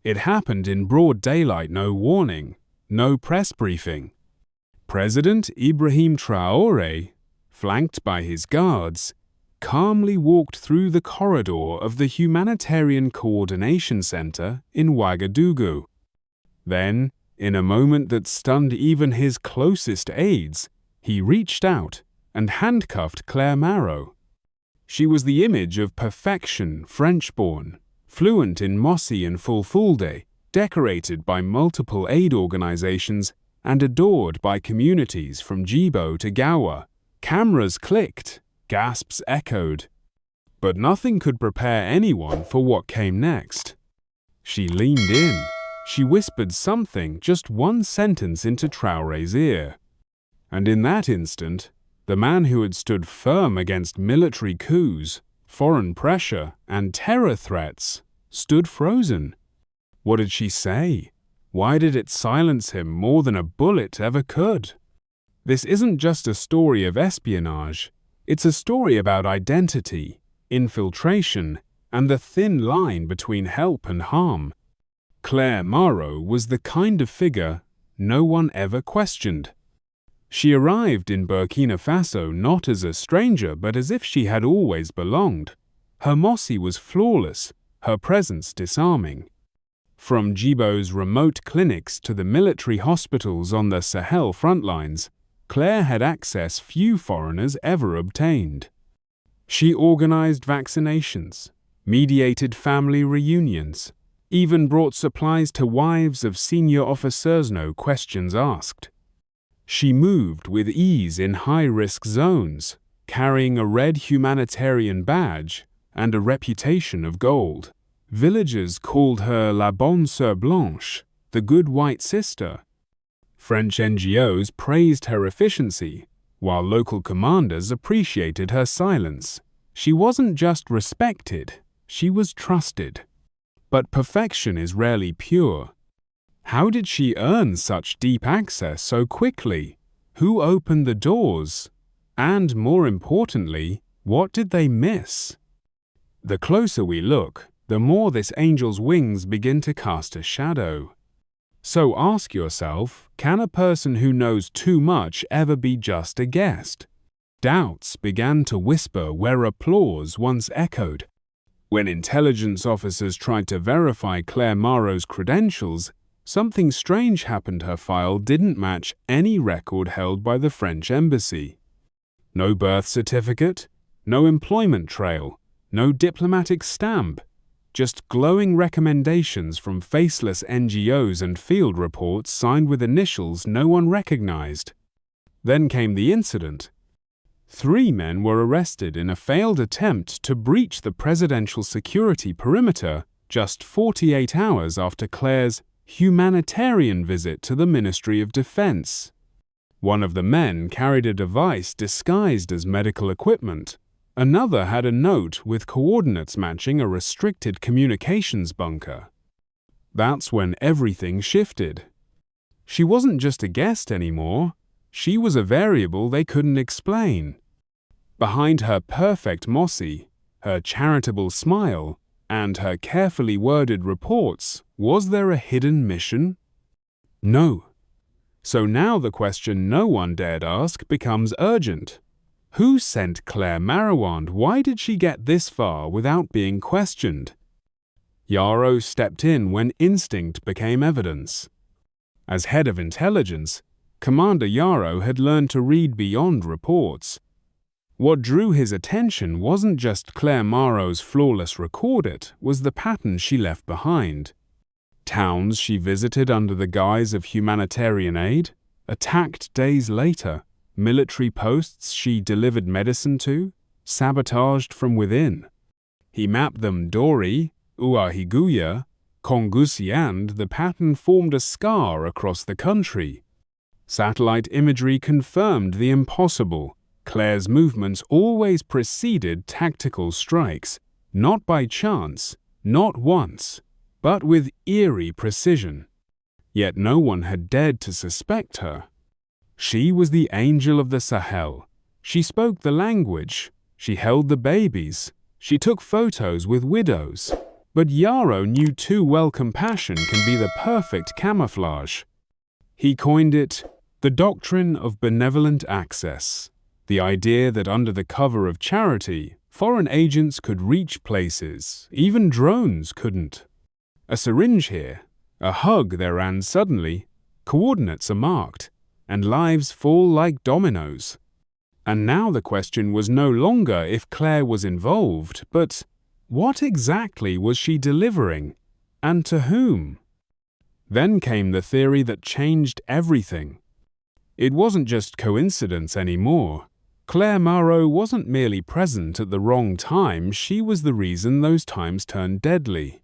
It happened in broad daylight, no warning, no press briefing. President Ibrahim Traoré, flanked by his guards, calmly walked through the corridor of the Humanitarian Coordination Center in Ouagadougou. Then, in a moment that stunned even his closest aides, he reached out and handcuffed Clare Maro. She was the image of perfection, French-born, fluent in Mossi and Fulfulde, decorated by multiple aid organizations and adored by communities from Djibo to Gawa. Cameras clicked, gasps echoed. But nothing could prepare anyone for what came next. She leaned in. She whispered something, just one sentence, into Traoré's ear. And in that instant, the man who had stood firm against military coups, foreign pressure, and terror threats, stood frozen. What did she say? Why did it silence him more than a bullet ever could? This isn't just a story of espionage. It's a story about identity, infiltration, and the thin line between help and harm. Clare Maro was the kind of figure no one ever questioned. She arrived in Burkina Faso not as a stranger but as if she had always belonged. Her Mossi was flawless, her presence disarming. From Djibo's remote clinics to the military hospitals on the Sahel front lines, Clare had access few foreigners ever obtained. She organized vaccinations, mediated family reunions, even brought supplies to wives of senior officers, no questions asked. She moved with ease in high-risk zones, carrying a red humanitarian badge and a reputation of gold. Villagers called her La Bonne Sœur Blanche, the Good White Sister. French NGOs praised her efficiency, while local commanders appreciated her silence. She wasn't just respected, she was trusted. But perfection is rarely pure. How did she earn such deep access so quickly? Who opened the doors? And more importantly, what did they miss? The closer we look, the more this angel's wings begin to cast a shadow. So ask yourself, can a person who knows too much ever be just a guest? Doubts began to whisper where applause once echoed. When intelligence officers tried to verify Clare Maro's credentials, something strange happened. Her file didn't match any record held by the French embassy. No birth certificate, no employment trail, no diplomatic stamp, just glowing recommendations from faceless NGOs and field reports signed with initials no one recognized. Then came the incident. 3 men were arrested in a failed attempt to breach the presidential security perimeter just 48 hours after Clare's humanitarian visit to the Ministry of Defense. One of the men carried a device disguised as medical equipment. Another had a note with coordinates matching a restricted communications bunker. That's when everything shifted. She wasn't just a guest anymore. She was a variable they couldn't explain. Behind her perfect Mossi, her charitable smile, and her carefully worded reports, was there a hidden mission? No. So now the question no one dared ask becomes urgent. Who sent Clare Maro, and why did she get this far without being questioned? Yaro stepped in when instinct became evidence. As head of intelligence, Commander Yaro had learned to read beyond reports. What drew his attention wasn't just Clare Maro's flawless record, it was the pattern she left behind. Towns she visited under the guise of humanitarian aid, attacked days later. Military posts she delivered medicine to, sabotaged from within. He mapped them Dori, Ouahiguya, Koudougou, and the pattern formed a scar across the country. Satellite imagery confirmed the impossible. Clare's movements always preceded tactical strikes, not by chance, not once, but with eerie precision. Yet no one had dared to suspect her. She was the angel of the Sahel. She spoke the language. She held the babies. She took photos with widows. But Yarrow knew too well compassion can be the perfect camouflage. He coined it the doctrine of benevolent access, the idea that under the cover of charity, foreign agents could reach places even drones couldn't. A syringe here, a hug there, and suddenly, coordinates are marked, and lives fall like dominoes. And now the question was no longer if Clare was involved, but what exactly was she delivering, and to whom? Then came the theory that changed everything. It wasn't just coincidence anymore. Clare Maro wasn't merely present at the wrong time, she was the reason those times turned deadly.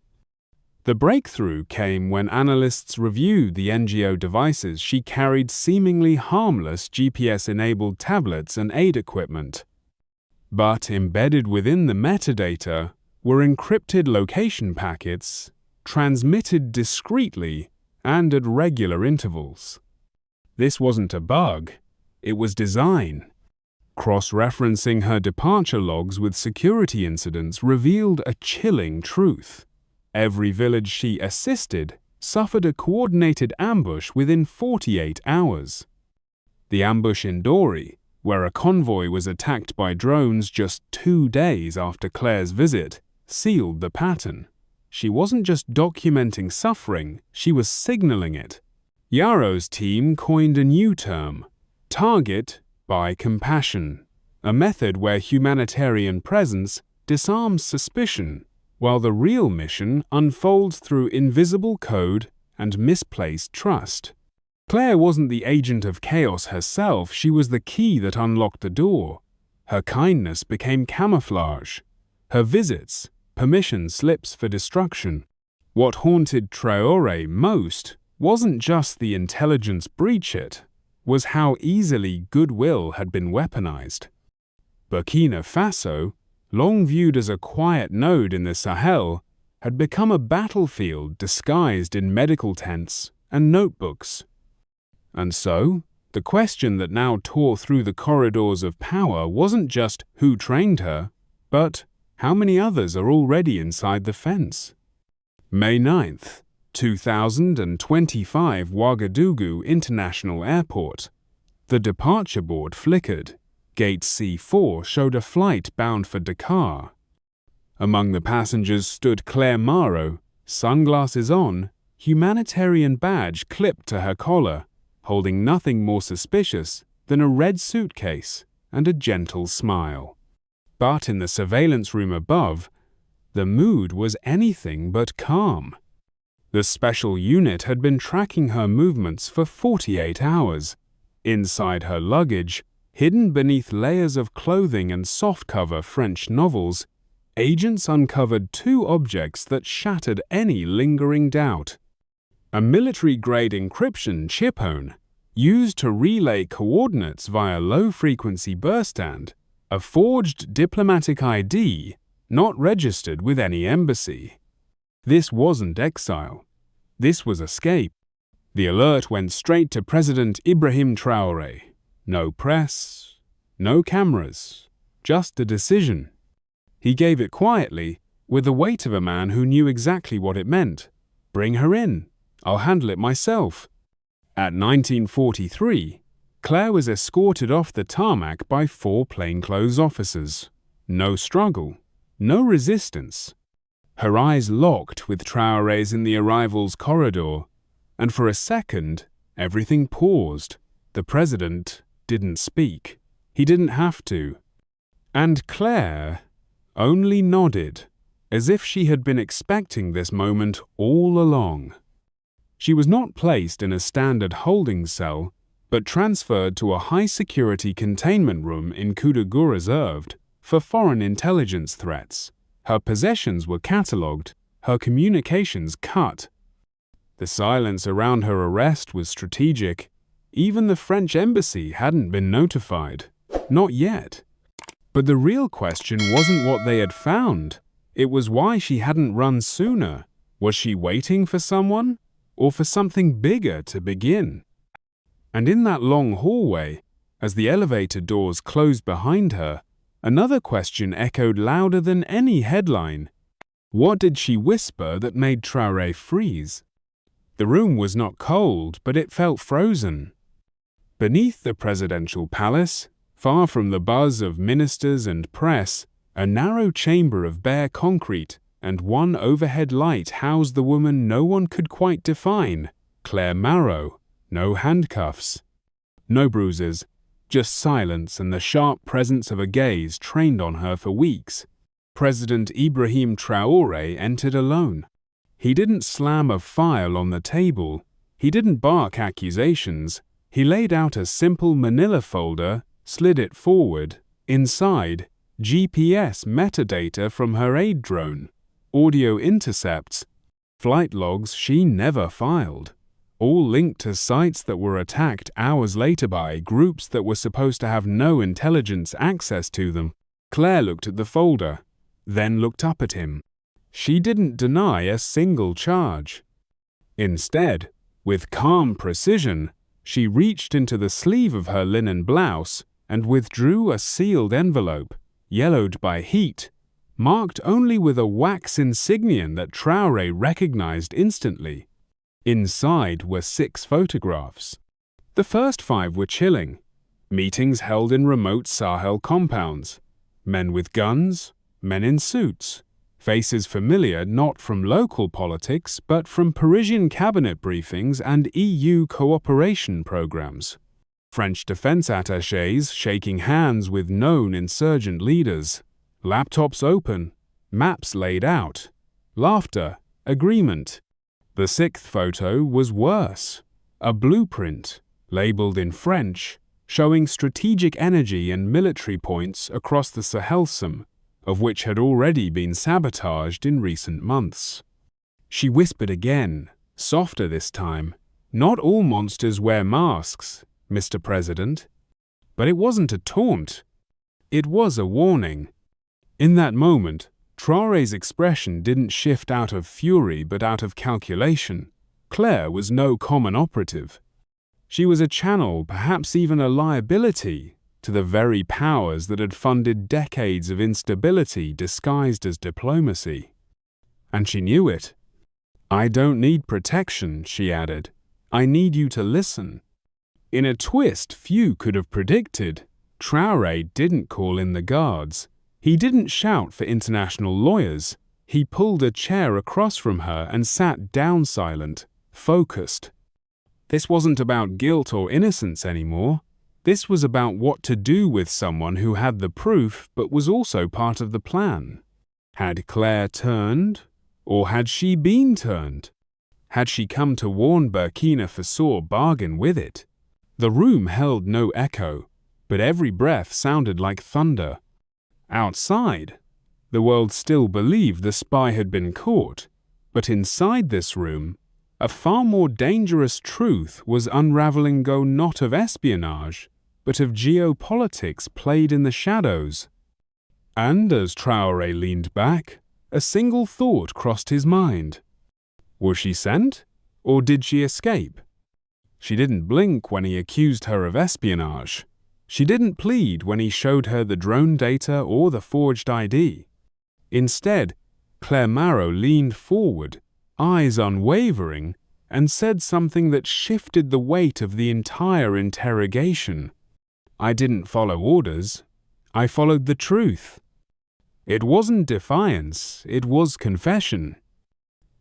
The breakthrough came when analysts reviewed the NGO devices she carried, seemingly harmless GPS-enabled tablets and aid equipment. But embedded within the metadata were encrypted location packets, transmitted discreetly and at regular intervals. This wasn't a bug, it was design. Cross-referencing her departure logs with security incidents revealed a chilling truth. Every village she assisted suffered a coordinated ambush within 48 hours. The ambush in Dori, where a convoy was attacked by drones just 2 days after Clare's visit, sealed the pattern. She wasn't just documenting suffering, she was signaling it. Yarrow's team coined a new term, target by compassion, a method where humanitarian presence disarms suspicion, while the real mission unfolds through invisible code and misplaced trust. Clare wasn't the agent of chaos herself, she was the key that unlocked the door. Her kindness became camouflage. Her visits, permission slips for destruction. What haunted Traore most wasn't just the intelligence breach, it was how easily goodwill had been weaponized. Burkina Faso, long viewed as a quiet node in the Sahel, had become a battlefield disguised in medical tents and notebooks. And so, the question that now tore through the corridors of power wasn't just who trained her, but how many others are already inside the fence? May 9th, 2025, Ouagadougou International Airport. The departure board flickered. Gate C4 showed a flight bound for Dakar. Among the passengers stood Clare Maro, sunglasses on, humanitarian badge clipped to her collar, holding nothing more suspicious than a red suitcase and a gentle smile. But in the surveillance room above, the mood was anything but calm. The special unit had been tracking her movements for 48 hours. Inside her luggage, hidden beneath layers of clothing and softcover French novels, agents uncovered 2 objects that shattered any lingering doubt. A military-grade encryption chipone, used to relay coordinates via low-frequency burst, and a forged diplomatic ID not registered with any embassy. This wasn't exile. This was escape. The alert went straight to President Ibrahim Traoré. No press, no cameras, just a decision. He gave it quietly, with the weight of a man who knew exactly what it meant. Bring her in. I'll handle it myself. At 1943, Clare was escorted off the tarmac by 4 plainclothes officers. No struggle, no resistance. Her eyes locked with Traoré's in the arrivals corridor, and for a second, everything paused. The president didn't speak. He didn't have to. And Clare only nodded, as if she had been expecting this moment all along. She was not placed in a standard holding cell, but transferred to a high-security containment room in Koudougou reserved for foreign intelligence threats. Her possessions were catalogued, her communications cut. The silence around her arrest was strategic. Even the French embassy hadn't been notified. Not yet. But the real question wasn't what they had found. It was why she hadn't run sooner. Was she waiting for someone? Or for something bigger to begin? And in that long hallway, as the elevator doors closed behind her, another question echoed louder than any headline. What did she whisper that made Traoré freeze? The room was not cold, but it felt frozen. Beneath the presidential palace, far from the buzz of ministers and press, a narrow chamber of bare concrete and one overhead light housed the woman no one could quite define, Clare Maro. No handcuffs, no bruises, just silence and the sharp presence of a gaze trained on her for weeks. President Ibrahim Traoré entered alone. He didn't slam a file on the table. He didn't bark accusations. He laid out a simple manila folder, slid it forward. Inside, GPS metadata from her aid drone, audio intercepts, flight logs she never filed, all linked to sites that were attacked hours later by groups that were supposed to have no intelligence access to them. Claire looked at the folder, then looked up at him. She didn't deny a single charge. Instead, with calm precision, she reached into the sleeve of her linen blouse and withdrew a sealed envelope, yellowed by heat, marked only with a wax insignium that Traoré recognized instantly. Inside were 6 photographs. The first 5 were chilling. Meetings held in remote Sahel compounds. Men with guns, men in suits. Faces familiar not from local politics but from Parisian cabinet briefings and EU cooperation programs. French defense attachés shaking hands with known insurgent leaders. Laptops open, maps laid out. Laughter, agreement. The 6th photo was worse. A blueprint, labeled in French, showing strategic energy and military points across the Sahel, of which had already been sabotaged in recent months. She whispered again, softer this time, "Not all monsters wear masks, Mr. President." But it wasn't a taunt. It was a warning. In that moment, Traoré's expression didn't shift out of fury but out of calculation. Claire was no common operative. She was a channel, perhaps even a liability, to the very powers that had funded decades of instability disguised as diplomacy. And she knew it. "I don't need protection," she added. "I need you to listen." In a twist few could have predicted, Traoré didn't call in the guards. He didn't shout for international lawyers. He pulled a chair across from her and sat down silent, focused. This wasn't about guilt or innocence anymore. This was about what to do with someone who had the proof but was also part of the plan. Had Claire turned? Or had she been turned? Had she come to warn Burkina Faso bargain with it? The room held no echo, but every breath sounded like thunder. Outside, the world still believed the spy had been caught, but inside this room, a far more dangerous truth was unraveling, not of espionage, but of geopolitics played in the shadows. And as Traoré leaned back, a single thought crossed his mind. Was she sent, or did she escape? She didn't blink when he accused her of espionage. She didn't plead when he showed her the drone data or the forged ID. Instead, Clare Maro leaned forward, eyes unwavering, and said something that shifted the weight of the entire interrogation. "I didn't follow orders. I followed the truth." It wasn't defiance, it was confession.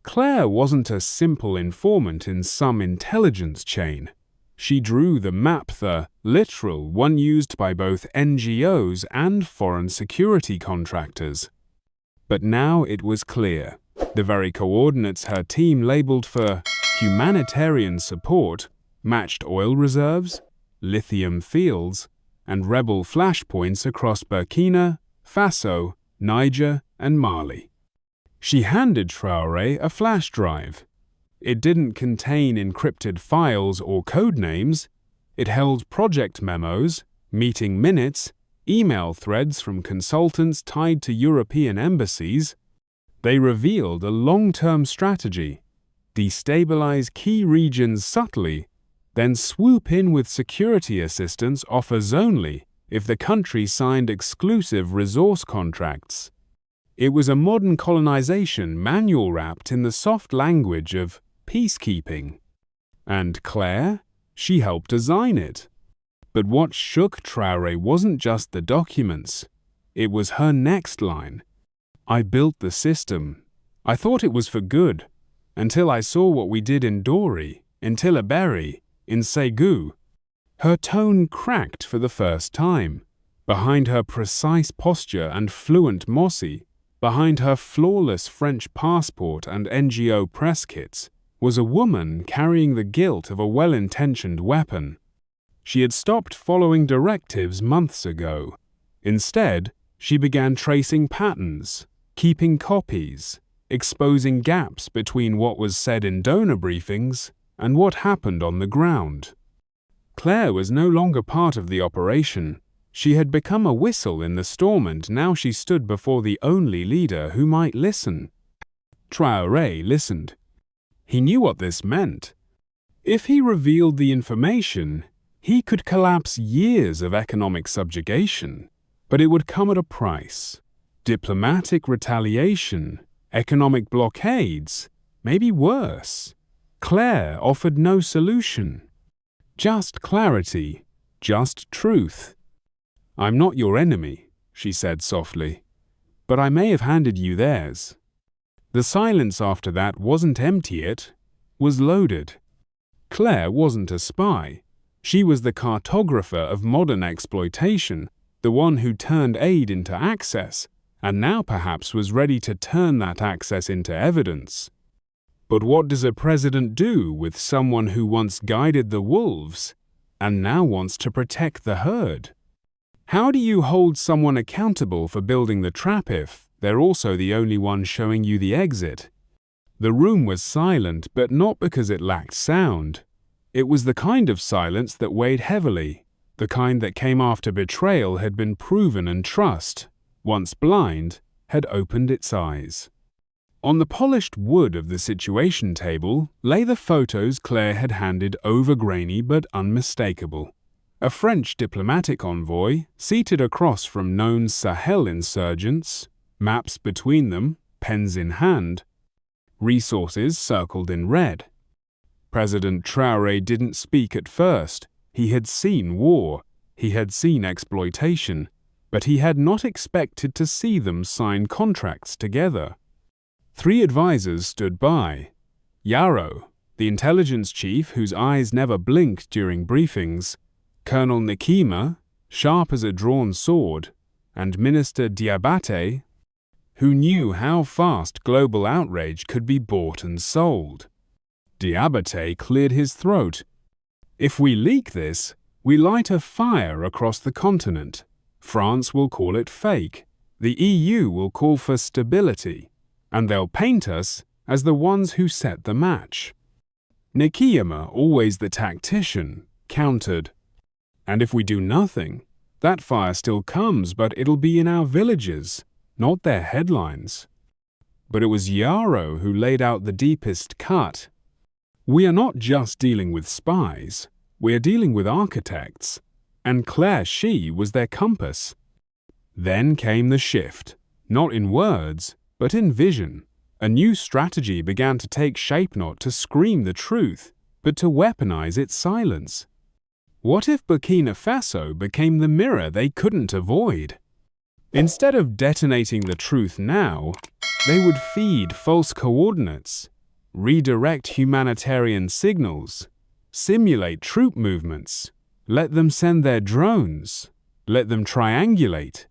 Claire wasn't a simple informant in some intelligence chain. She drew the map, the literal one used by both NGOs and foreign security contractors. But now it was clear. The very coordinates her team labeled for humanitarian support matched oil reserves, lithium fields, and rebel flashpoints across Burkina Faso, Niger, and Mali. She handed Traoré a flash drive. It didn't contain encrypted files or code names. It held project memos, meeting minutes, email threads from consultants tied to European embassies. They revealed a long-term strategy: destabilize key regions subtly, then swoop in with security assistance offers only if the country signed exclusive resource contracts. It was a modern colonization manual wrapped in the soft language of peacekeeping. And Claire? She helped design it. But what shook Traoré wasn't just the documents. It was her next line. I built the system. I thought it was for good, until I saw what we did in Dori, in Tillaberi, in Ségou. Her tone cracked for the first time. Behind her precise posture and fluent Mossi, behind her flawless French passport and NGO press kits, was a woman carrying the guilt of a well-intentioned weapon. She had stopped following directives months ago. Instead, she began tracing patterns, keeping copies, exposing gaps between what was said in donor briefings and what happened on the ground. Claire was no longer part of the operation. She had become a whistle in the storm, and now she stood before the only leader who might listen. Traoré listened. He knew what this meant. If he revealed the information, he could collapse years of economic subjugation, but it would come at a price. Diplomatic retaliation, economic blockades, maybe worse. Claire offered no solution. Just clarity, just truth. I'm not your enemy, she said softly, but I may have handed you theirs. The silence after that wasn't empty, it was loaded. Claire wasn't a spy. She was the cartographer of modern exploitation, the one who turned aid into access, and now perhaps was ready to turn that access into evidence. But what does a president do with someone who once guided the wolves and now wants to protect the herd? How do you hold someone accountable for building the trap if they're also the only one showing you the exit? The room was silent, but not because it lacked sound. It was the kind of silence that weighed heavily, the kind that came after betrayal had been proven and trust, once blind, had opened its eyes. On the polished wood of the situation table lay the photos Claire had handed over, grainy but unmistakable. A French diplomatic envoy, seated across from known Sahel insurgents, maps between them, pens in hand, resources circled in red. President Traoré didn't speak at first. He had seen war, he had seen exploitation, but he had not expected to see them sign contracts together. 3 advisors stood by. Yaro, the intelligence chief whose eyes never blinked during briefings, Colonel Nikima, sharp as a drawn sword, and Minister Diabate, who knew how fast global outrage could be bought and sold. Diabate cleared his throat. If we leak this, we light a fire across the continent. France will call it fake. The EU will call for stability, and they'll paint us as the ones who set the match. Nikiyama, always the tactician, countered. And if we do nothing, that fire still comes, but it'll be in our villages, not their headlines. But it was Yaro who laid out the deepest cut. We are not just dealing with spies, we are dealing with architects, and Claire She was their compass. Then came the shift, not in words, but in vision. A new strategy began to take shape, not to scream the truth, but to weaponize its silence. What if Burkina Faso became the mirror they couldn't avoid? Instead of detonating the truth now, they would feed false coordinates, redirect humanitarian signals, simulate troop movements, let them send their drones, let them triangulate,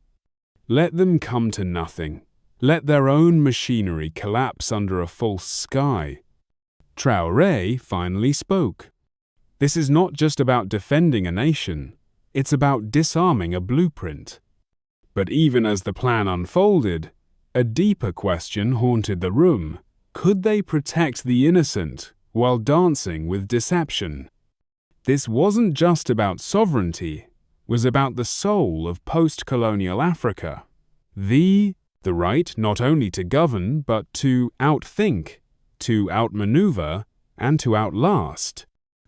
let them come to nothing, let their own machinery collapse under a false sky. Traoré finally spoke. This is not just about defending a nation, it's about disarming a blueprint. But even as the plan unfolded, a deeper question haunted the room. Could they protect the innocent while dancing with deception? This wasn't just about sovereignty, it was about the soul of post-colonial Africa. The right not only to govern, but to outthink, to outmaneuver, and to outlast.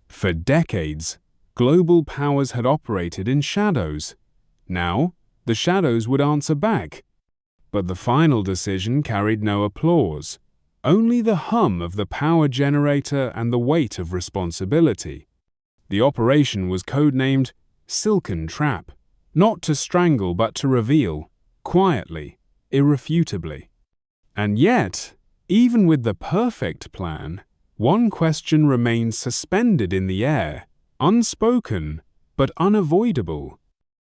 For decades, global powers had operated in shadows. Now, the shadows would answer back. But the final decision carried no applause, only the hum of the power generator and the weight of responsibility. The operation was codenamed Silken Trap, not to strangle but to reveal, quietly, irrefutably. And yet, even with the perfect plan, one question remains suspended in the air, unspoken but unavoidable.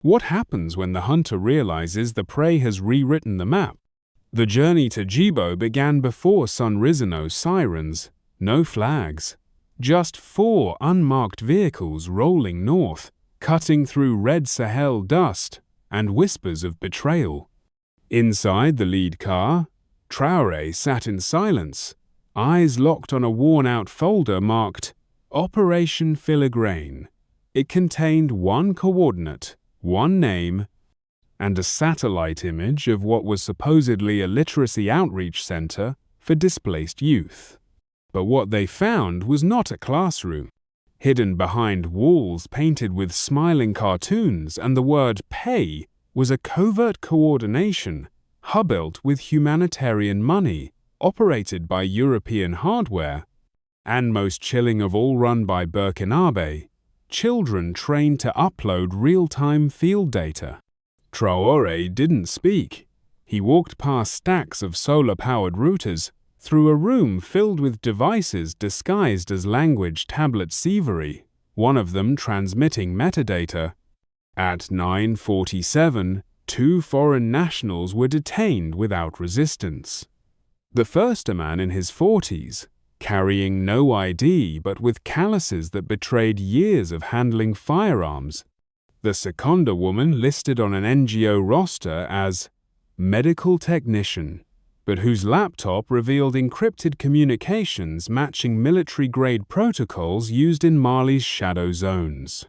What happens when the hunter realizes the prey has rewritten the map? The journey to Djibo began before sun-risen. No sirens, no flags, just 4 unmarked vehicles rolling north, cutting through red Sahel dust and whispers of betrayal. Inside the lead car, Traore sat in silence, eyes locked on a worn-out folder marked Operation Filigrane. It contained one coordinate, one name, and a satellite image of what was supposedly a literacy outreach center for displaced youth. But what they found was not a classroom. Hidden behind walls painted with smiling cartoons and the word pay was a covert coordination hub-built with humanitarian money, operated by European hardware, and most chilling of all run by Burkina, children trained to upload real-time field data. Traore didn't speak. He walked past stacks of solar-powered routers, through a room filled with devices disguised as language tablet sievery, one of them transmitting metadata. At 9:47, 2 foreign nationals were detained without resistance. The first a man in his 40s, carrying no ID but with calluses that betrayed years of handling firearms. The second a woman listed on an NGO roster as medical technician, but whose laptop revealed encrypted communications matching military-grade protocols used in Mali's shadow zones.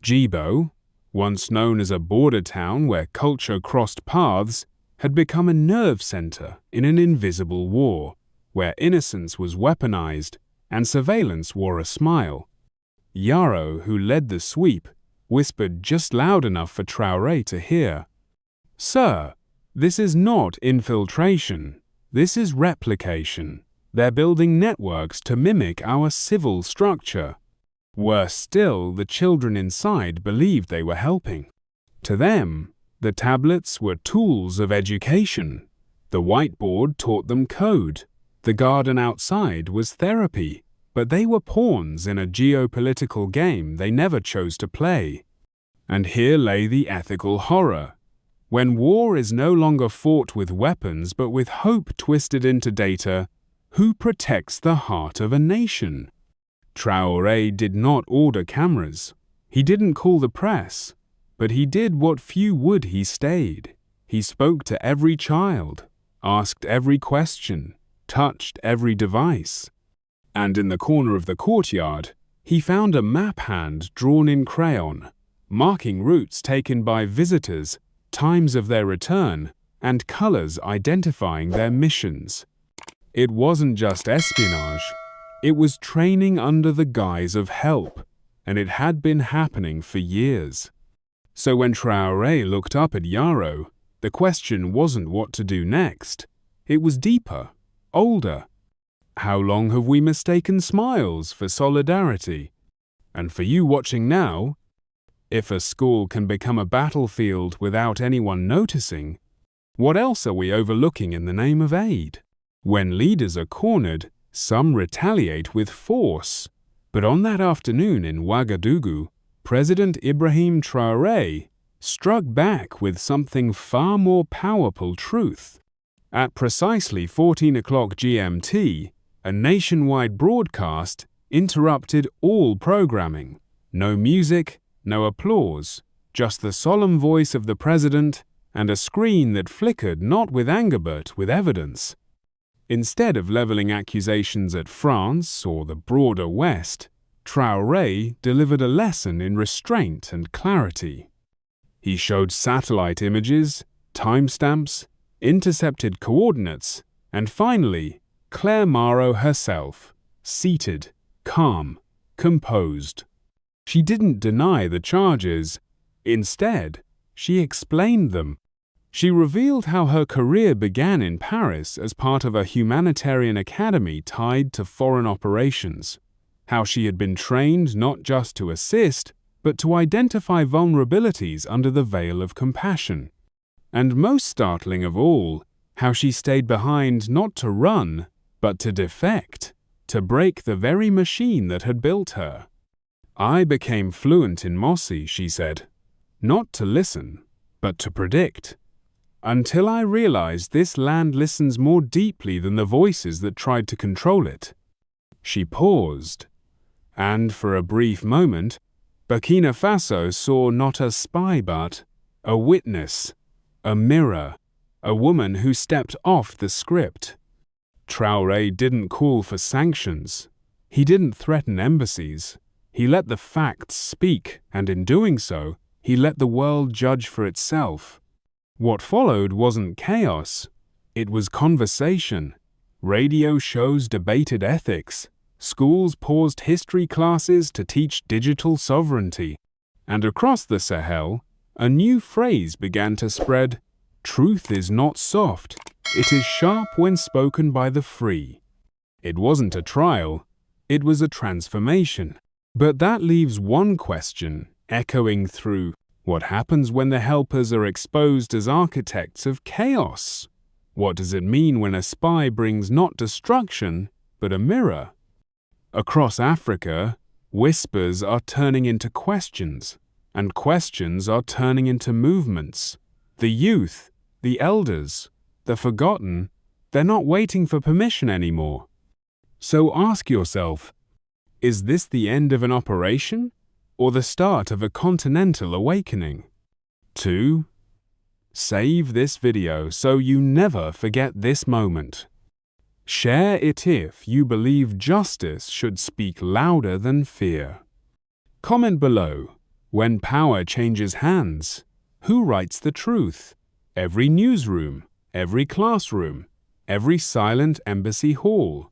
Djibo, once known as a border town where culture crossed paths, had become a nerve center in an invisible war, where innocence was weaponized and surveillance wore a smile. Yaro, who led the sweep, whispered just loud enough for Traore to hear, "Sir, this is not infiltration, this is replication. They're building networks to mimic our civil structure." Worse still, the children inside believed they were helping. To them, the tablets were tools of education. The whiteboard taught them code. The garden outside was therapy, but they were pawns in a geopolitical game they never chose to play. And here lay the ethical horror. When war is no longer fought with weapons but with hope twisted into data, who protects the heart of a nation? Traore did not order cameras. He didn't call the press. But he did what few would. He stayed. He spoke to every child, asked every question, touched every device. And in the corner of the courtyard, he found a map hand drawn in crayon, marking routes taken by visitors, times of their return, and colors identifying their missions. It wasn't just espionage. It was training under the guise of help, and it had been happening for years. So when Traore looked up at Yaro, the question wasn't what to do next. It was deeper, older. How long have we mistaken smiles for solidarity? And for you watching now, if a school can become a battlefield without anyone noticing, what else are we overlooking in the name of aid? When leaders are cornered, some retaliate with force. But on that afternoon in Ouagadougou, President Ibrahim Traoré struck back with something far more powerful truth. At precisely 14 o'clock GMT, a nationwide broadcast interrupted all programming. No music, no applause, just the solemn voice of the president and a screen that flickered not with anger but with evidence. Instead of leveling accusations at France or the broader West, Traoré delivered a lesson in restraint and clarity. He showed satellite images, timestamps, intercepted coordinates, and finally, Clare Maro herself, seated, calm, composed. She didn't deny the charges. Instead, she explained them. She revealed how her career began in Paris as part of a humanitarian academy tied to foreign operations, how she had been trained not just to assist, but to identify vulnerabilities under the veil of compassion. And most startling of all, how she stayed behind not to run, but to defect, to break the very machine that had built her. I became fluent in Mossi, she said, not to listen, but to predict. Until I realized this land listens more deeply than the voices that tried to control it. She paused, and for a brief moment, Burkina Faso saw not a spy but a witness, a mirror, a woman who stepped off the script. Traoré didn't call for sanctions. He didn't threaten embassies. He let the facts speak, and in doing so, he let the world judge for itself. What followed wasn't chaos. It was conversation. Radio shows debated ethics. Schools paused history classes to teach digital sovereignty. And across the Sahel, a new phrase began to spread: truth is not soft. It is sharp when spoken by the free. It wasn't a trial. It was a transformation. But that leaves one question echoing through: what happens when the helpers are exposed as architects of chaos? What does it mean when a spy brings not destruction, but a mirror? Across Africa, whispers are turning into questions, and questions are turning into movements. The youth, the elders, the forgotten, they're not waiting for permission anymore. So ask yourself, is this the end of an operation, or the start of a continental awakening? 2. Save this video so you never forget this moment. Share it if you believe justice should speak louder than fear. Comment below, when power changes hands, who writes the truth? Every newsroom, every classroom, every silent embassy hall.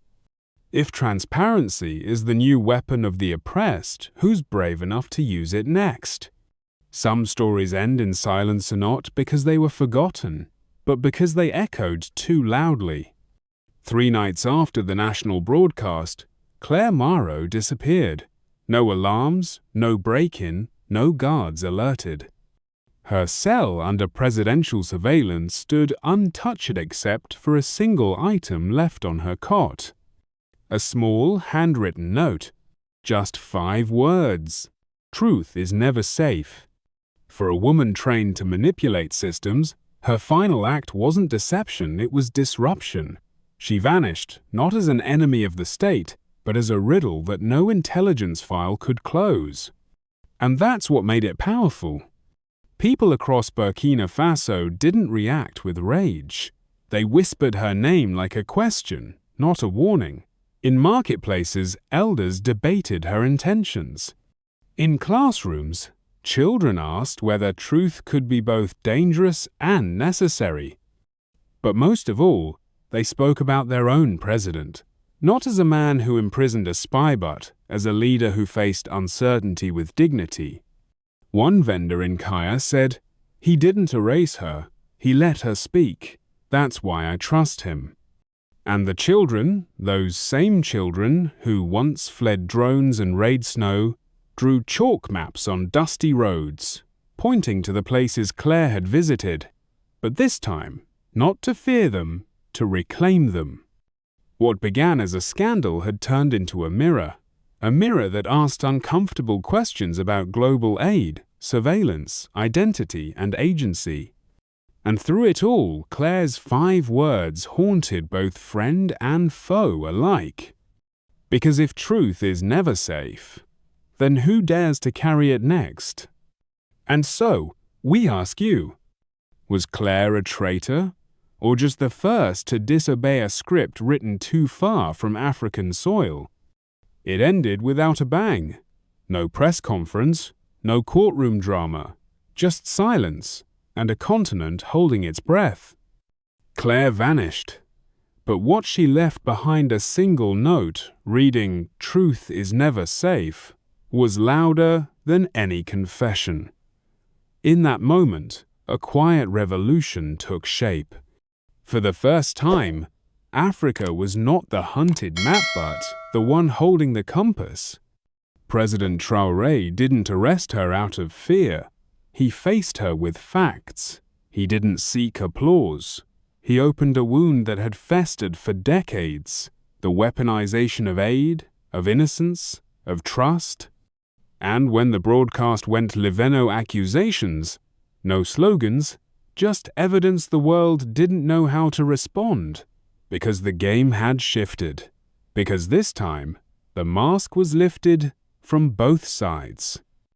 If transparency is the new weapon of the oppressed, who's brave enough to use it next? Some stories end in silence not because they were forgotten, but because they echoed too loudly. 3 nights after the national broadcast, Clare Maro disappeared. No alarms, no break-in, no guards alerted. Her cell under presidential surveillance stood untouched except for a single item left on her cot. A small, handwritten note. Just 5 words. Truth is never safe. For a woman trained to manipulate systems, her final act wasn't deception, it was disruption. She vanished, not as an enemy of the state, but as a riddle that no intelligence file could close. And that's what made it powerful. People across Burkina Faso didn't react with rage. They whispered her name like a question, not a warning. In marketplaces, elders debated her intentions. In classrooms, children asked whether truth could be both dangerous and necessary. But most of all, they spoke about their own president, not as a man who imprisoned a spy but as a leader who faced uncertainty with dignity. One vendor in Kaya said, "He didn't erase her, he let her speak. That's why I trust him." And the children, those same children who once fled drones and raid snow, drew chalk maps on dusty roads, pointing to the places Clare had visited, but this time, not to fear them, to reclaim them. What began as a scandal had turned into a mirror that asked uncomfortable questions about global aid, surveillance, identity, and agency. And through it all, Clare's 5 words haunted both friend and foe alike. Because if truth is never safe, then who dares to carry it next? And so, we ask you, was Clare a traitor, or just the first to disobey a script written too far from African soil? It ended without a bang. No press conference, no courtroom drama, just silence, and a continent holding its breath. Clare vanished, but what she left behind, a single note reading "Truth is never safe," was louder than any confession. In that moment, a quiet revolution took shape. For the first time, Africa was not the hunted map but the one holding the compass. President Traoré didn't arrest her out of fear. He faced her with facts. He didn't seek applause. He opened a wound that had festered for decades, the weaponization of aid, of innocence, of trust. And when the broadcast went Liveno accusations, no slogans, just evidence the world didn't know how to respond, because the game had shifted, because this time the mask was lifted from both sides.